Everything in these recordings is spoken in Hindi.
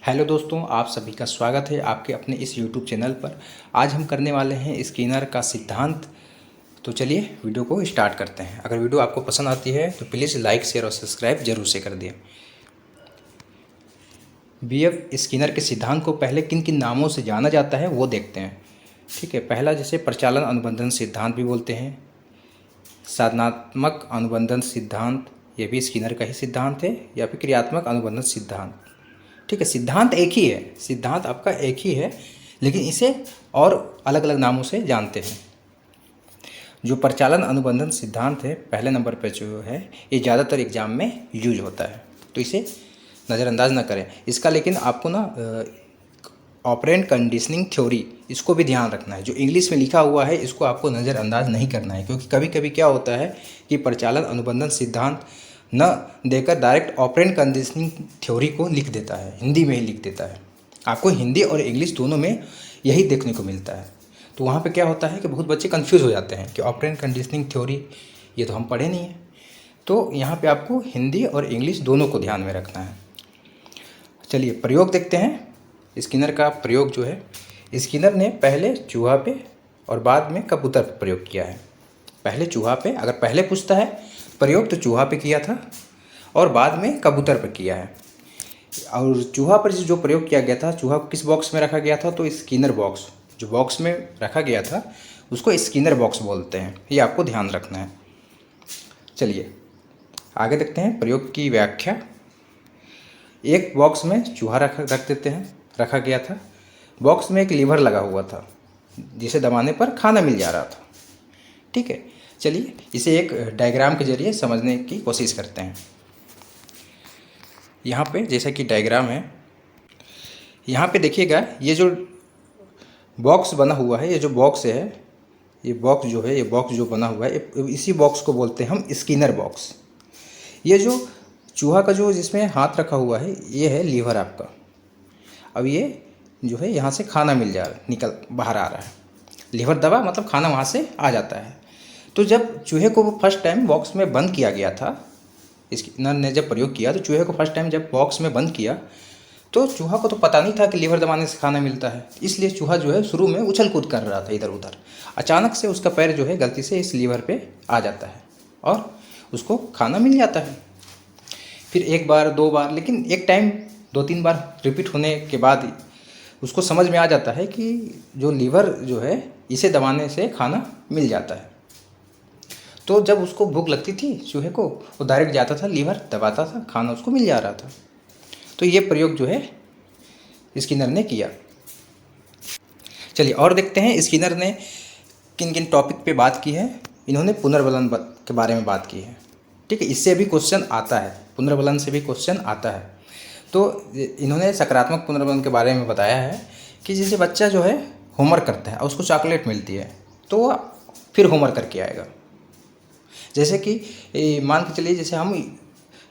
हेलो दोस्तों, आप सभी का स्वागत है आपके अपने इस यूट्यूब चैनल पर। आज हम करने वाले हैं स्किनर का सिद्धांत। तो चलिए वीडियो को स्टार्ट करते हैं। अगर वीडियो आपको पसंद आती है तो प्लीज़ लाइक, शेयर और सब्सक्राइब जरूर से कर दिए। बीएफ स्किनर के सिद्धांत को पहले किन किन नामों से जाना जाता है वो देखते हैं। ठीक है, पहला जैसे प्रचालन अनुबंधन सिद्धांत भी बोलते हैं, साधनात्मक अनुबंधन सिद्धांत, ये भी स्किनर का ही सिद्धांत है, या फिर क्रियात्मक अनुबंधन सिद्धांत। ठीक है, सिद्धांत एक ही है, सिद्धांत आपका एक ही है, लेकिन इसे और अलग अलग नामों से जानते हैं। जो प्रचालन अनुबंधन सिद्धांत है पहले नंबर पे जो है, ये ज़्यादातर एग्जाम में यूज होता है, तो इसे नज़रअंदाज ना करें इसका। लेकिन आपको ना ऑपरेंट कंडीशनिंग थ्योरी, इसको भी ध्यान रखना है। जो इंग्लिश में लिखा हुआ है इसको आपको नज़रअंदाज नहीं करना है, क्योंकि कभी कभी क्या होता है कि प्रचालन अनुबंधन सिद्धांत न देकर डायरेक्ट ऑपरेंट कंडीशनिंग थ्योरी को लिख देता है, हिंदी में ही लिख देता है। आपको हिंदी और इंग्लिश दोनों में यही देखने को मिलता है। तो वहाँ पे क्या होता है कि बहुत बच्चे कंफ्यूज हो जाते हैं कि ऑपरेंट कंडीशनिंग थ्योरी ये तो हम पढ़े नहीं है। तो यहाँ पे आपको हिंदी और इंग्लिश दोनों को ध्यान में रखना है। चलिए प्रयोग देखते हैं। स्किनर का प्रयोग जो है, स्किनर ने पहले चूहा पे और बाद में कबूतर पे प्रयोग किया है। पहले चूहा पे, अगर पहले पूछता है प्रयोग तो चूहा पे किया था और बाद में कबूतर पे किया है। और चूहा पर जो प्रयोग किया गया था, चूहा को किस बॉक्स में रखा गया था, तो स्किनर बॉक्स, जो बॉक्स में रखा गया था उसको स्किनर बॉक्स बोलते हैं, ये आपको ध्यान रखना है। चलिए आगे देखते हैं प्रयोग की व्याख्या। एक बॉक्स में चूहा रख देते हैं, रखा गया था। बॉक्स में एक लीवर लगा हुआ था जिसे दबाने पर खाना मिल जा रहा था। ठीक है, चलिए इसे एक डायग्राम के जरिए समझने की कोशिश करते हैं। यहाँ पे जैसा कि डायग्राम है, यहाँ पे देखिएगा ये जो बॉक्स बना हुआ है, ये जो बॉक्स है, ये बॉक्स जो है, ये बॉक्स जो बना हुआ है, इसी बॉक्स को बोलते हैं हम स्किनर बॉक्स। ये जो चूहा का जो जिसमें हाथ रखा हुआ है, ये है लीवर आपका। अब ये जो है यहाँ से खाना मिल जा रहा है, निकल बाहर आ रहा है। लीवर दबा मतलब खाना वहाँ से आ जाता है। तो जब चूहे को वो फर्स्ट टाइम बॉक्स में बंद किया गया था, स्किनर ने जब प्रयोग किया तो चूहे को फर्स्ट टाइम जब बॉक्स में बंद किया तो चूहा को तो पता नहीं था कि लीवर दबाने से खाना मिलता है। इसलिए चूहा जो है शुरू में उछल कूद कर रहा था इधर उधर। अचानक से उसका पैर जो है गलती से इस लीवर पे आ जाता है और उसको खाना मिल जाता है। फिर एक बार, दो बार, लेकिन एक टाइम 2-3 बार रिपीट होने के बाद उसको समझ में आ जाता है कि जो लीवर जो है इसे दबाने से खाना मिल जाता है। तो जब उसको भूख लगती थी चूहे को, वो डायरेक्ट जाता था, लीवर दबाता था, खाना उसको मिल जा रहा था। तो ये प्रयोग जो है स्किनर ने किया। चलिए और देखते हैं स्किनर ने किन किन टॉपिक पे बात की है। इन्होंने पुनर्बलन के बारे में बात की है। ठीक है, इससे भी क्वेश्चन आता है, पुनर्बलन से भी क्वेश्चन आता है। तो इन्होंने सकारात्मक पुनर्बलन के बारे में बताया है कि जैसे बच्चा जो है होमवर्क करता है और उसको चॉकलेट मिलती है तो वह फिर होमवर्क करके आएगा। जैसे कि मान के चलिए, जैसे हम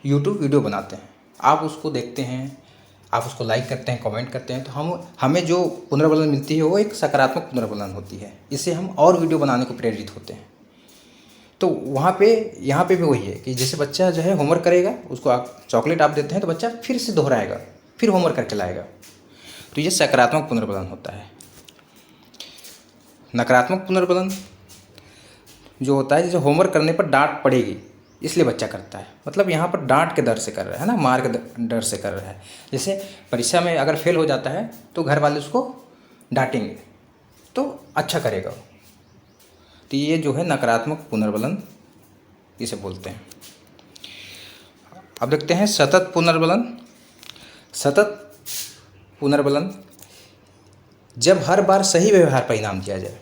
यूट्यूब वीडियो बनाते हैं, आप उसको देखते हैं, आप उसको लाइक करते हैं, कमेंट करते हैं, तो हमें जो पुनर्बलन मिलती है वो एक सकारात्मक पुनर्बलन होती है। इससे हम और वीडियो बनाने को प्रेरित होते हैं। तो वहाँ पे यहाँ पे भी वही है कि जैसे बच्चा जो है होमवर्क करेगा, उसको आप चॉकलेट आप देते हैं तो बच्चा फिर से दोहराएगा, फिर होमवर्क करके लाएगा। तो ये सकारात्मक पुनर्बलन होता है। नकारात्मक पुनर्बलन जो होता है, जैसे होमवर्क करने पर डांट पड़ेगी इसलिए बच्चा करता है, मतलब यहाँ पर डांट के डर से कर रहा है ना, मार के डर से कर रहा है। जैसे परीक्षा में अगर फेल हो जाता है तो घर वाले उसको डांटेंगे तो अच्छा करेगा। तो ये जो है नकारात्मक पुनर्बलन इसे बोलते हैं। अब देखते हैं सतत पुनर्बलन। सतत पुनर्बलन जब हर बार सही व्यवहार पर इनाम दिया जाए,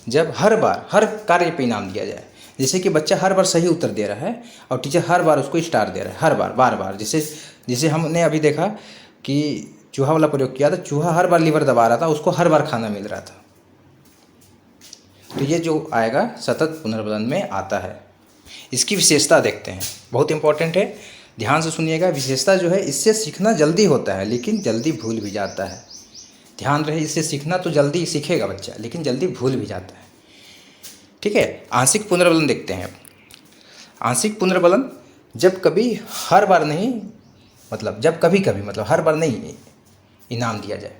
जब हर बार हर कार्य पे इनाम दिया जाए। जैसे कि बच्चा हर बार सही उत्तर दे रहा है और टीचर हर बार उसको स्टार दे रहा है, हर बार बार बार। जैसे हमने अभी देखा कि चूहा वाला प्रयोग किया था, चूहा हर बार लीवर दबा रहा था, उसको हर बार खाना मिल रहा था। तो ये जो आएगा सतत पुनर्बलन में आता है। इसकी विशेषता देखते हैं, बहुत इंपॉर्टेंट है, ध्यान से सुनिएगा। विशेषता जो है, इससे सीखना जल्दी होता है लेकिन जल्दी भूल भी जाता है। ध्यान रहे, इससे सीखना तो जल्दी सीखेगा बच्चा लेकिन जल्दी भूल भी जाता है। ठीक है, आंशिक पुनर्बलन देखते हैं। आंशिक पुनर्बलन जब कभी हर बार नहीं मतलब जब कभी कभी, मतलब हर बार नहीं इनाम दिया जाए,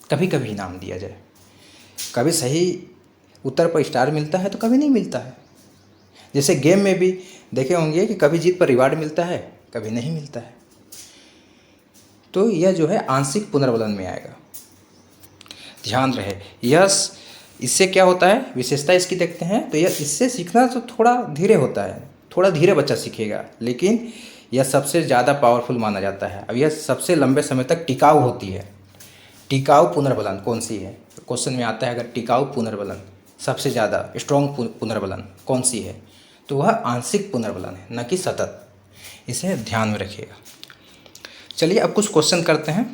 कभी कभी इनाम दिया जाए। कभी सही उत्तर पर स्टार मिलता है तो कभी नहीं मिलता है। जैसे गेम में भी देखे होंगे कि कभी जीत पर रिवार्ड मिलता है, कभी नहीं मिलता है। तो यह जो है आंशिक पुनर्बलन में आएगा, ध्यान रहे। यह इससे क्या होता है, विशेषता इसकी देखते हैं तो यह इससे सीखना तो थोड़ा धीरे होता है, थोड़ा धीरे बच्चा सीखेगा, लेकिन यह सबसे ज़्यादा पावरफुल माना जाता है। अब यह सबसे लंबे समय तक टिकाऊ होती है। टिकाऊ पुनर्बलन कौन सी है, क्वेश्चन में आता है अगर टिकाऊ पुनर्बलन सबसे ज़्यादा स्ट्रॉन्ग पुनर्बलन कौन सी है, तो वह आंशिक पुनर्बलन है, न कि सतत। इसे ध्यान में रखिएगा। चलिए अब कुछ क्वेश्चन करते हैं।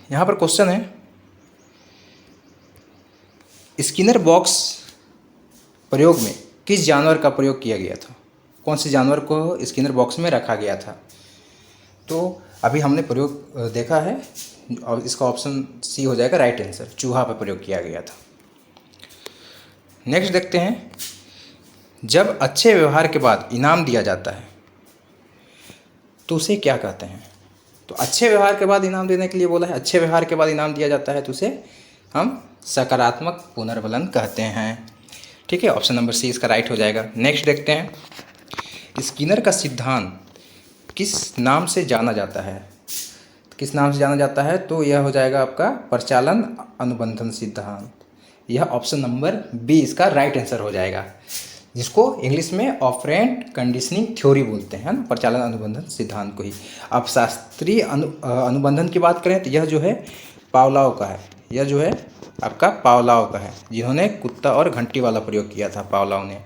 यहाँ पर क्वेश्चन है, स्किनर बॉक्स प्रयोग में किस जानवर का प्रयोग किया गया था, कौन से जानवर को स्किनर बॉक्स में रखा गया था। तो अभी हमने प्रयोग देखा है और इसका ऑप्शन सी हो जाएगा राइट आंसर, चूहा पर प्रयोग किया गया था। नेक्स्ट देखते हैं, जब अच्छे व्यवहार के बाद इनाम दिया जाता है तो उसे क्या कहते हैं। तो अच्छे व्यवहार के बाद इनाम देने के लिए बोला है, अच्छे व्यवहार के बाद इनाम दिया जाता है तो उसे हम सकारात्मक पुनर्बलन कहते हैं। ठीक है, ऑप्शन नंबर सी इसका राइट हो जाएगा। नेक्स्ट देखते हैं, स्किनर का सिद्धांत किस नाम से जाना जाता है, किस नाम से जाना जाता है, तो यह हो जाएगा आपका प्रचालन अनुबंधन सिद्धांत। यह ऑप्शन नंबर बी इसका राइट आंसर हो जाएगा, जिसको इंग्लिश में ऑपरेंट कंडीशनिंग थ्योरी बोलते हैं ना, प्रचालन अनुबंधन सिद्धांत को ही। अब शास्त्रीय अनुबंधन की बात करें तो यह जो है पावलोव का है, यह जो है आपका पावलोव का है, जिन्होंने कुत्ता और घंटी वाला प्रयोग किया था पावलोव ने।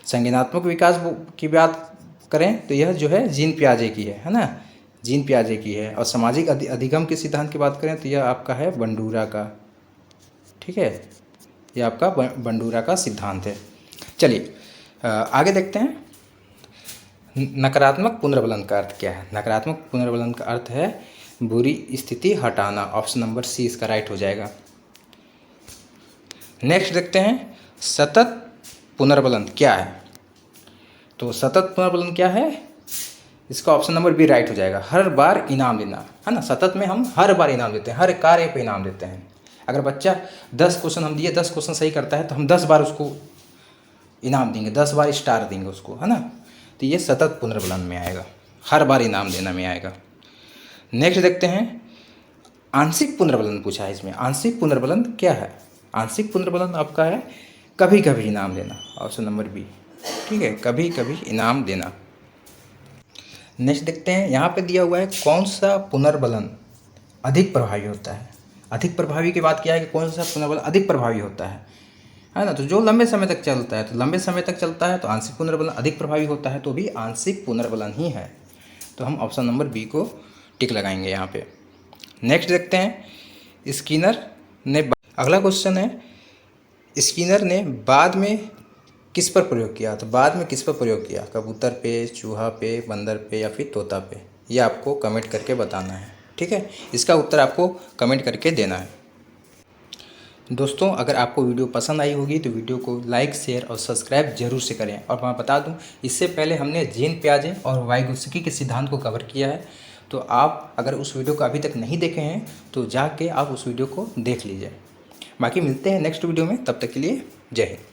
संज्ञानात्मक विकास की बात करें तो यह जो है जीन पियाजे की है ना, जीन पियाजे की है। और सामाजिक अधिगम के सिद्धांत की बात करें तो यह आपका है बंडूरा का। ठीक है, यह आपका बंडूरा का सिद्धांत है। चलिए आगे देखते हैं, नकारात्मक पुनर्बलन का अर्थ क्या है। नकारात्मक पुनर्बलन का अर्थ है बुरी स्थिति हटाना। ऑप्शन नंबर सी इसका राइट हो जाएगा। नेक्स्ट देखते हैं, सतत पुनर्बलन क्या है। तो सतत पुनर्बलन क्या है, इसका ऑप्शन नंबर बी राइट हो जाएगा, हर बार इनाम देना, है ना। सतत में हम हर बार इनाम देते हैं, हर कार्य पे इनाम देते हैं। अगर बच्चा 10 क्वेश्चन हम दिए, 10 क्वेश्चन सही करता है तो हम 10 बार उसको इनाम देंगे, 10 बार स्टार देंगे उसको, है ना। तो ये सतत पुनर्बलन में आएगा, हर बार इनाम देना में आएगा। नेक्स्ट देखते हैं, आंशिक पुनर्बलन पूछा है इसमें। आंशिक पुनर्बलन क्या है, आंशिक पुनर्बलन आपका है कभी कभी इनाम देना, ऑप्शन नंबर बी। ठीक है, कभी कभी इनाम देना। नेक्स्ट देखते हैं, यहाँ पे दिया हुआ है कौन सा पुनर्बलन अधिक प्रभावी होता है। अधिक प्रभावी की बात किया है कि कौन सा पुनर्बलन अधिक प्रभावी होता है ना। तो जो लंबे समय तक चलता है, तो लंबे समय तक चलता है तो आंशिक पुनर्बलन अधिक प्रभावी होता है, तो भी आंशिक पुनर्बलन ही है। तो हम ऑप्शन नंबर बी को टिक लगाएंगे यहाँ पे। नेक्स्ट देखते हैं, स्किनर ने, अगला क्वेश्चन है, स्किनर ने बाद में किस पर प्रयोग किया। तो बाद में किस पर प्रयोग किया, कबूतर पे, चूहा पे, बंदर पे या फिर तोता पे, ये आपको कमेंट करके बताना है। ठीक है, इसका उत्तर आपको कमेंट करके देना है। दोस्तों अगर आपको वीडियो पसंद आई होगी तो वीडियो को लाइक, शेयर और सब्सक्राइब जरूर से करें। और मैं बता दूं, इससे पहले हमने जीन पियाजे और वाइगोत्स्की के सिद्धांत को कवर किया है, तो आप अगर उस वीडियो को अभी तक नहीं देखे हैं तो जाके आप उस वीडियो को देख लीजिए। बाकी मिलते हैं नेक्स्ट वीडियो में, तब तक के लिए जय हिंद।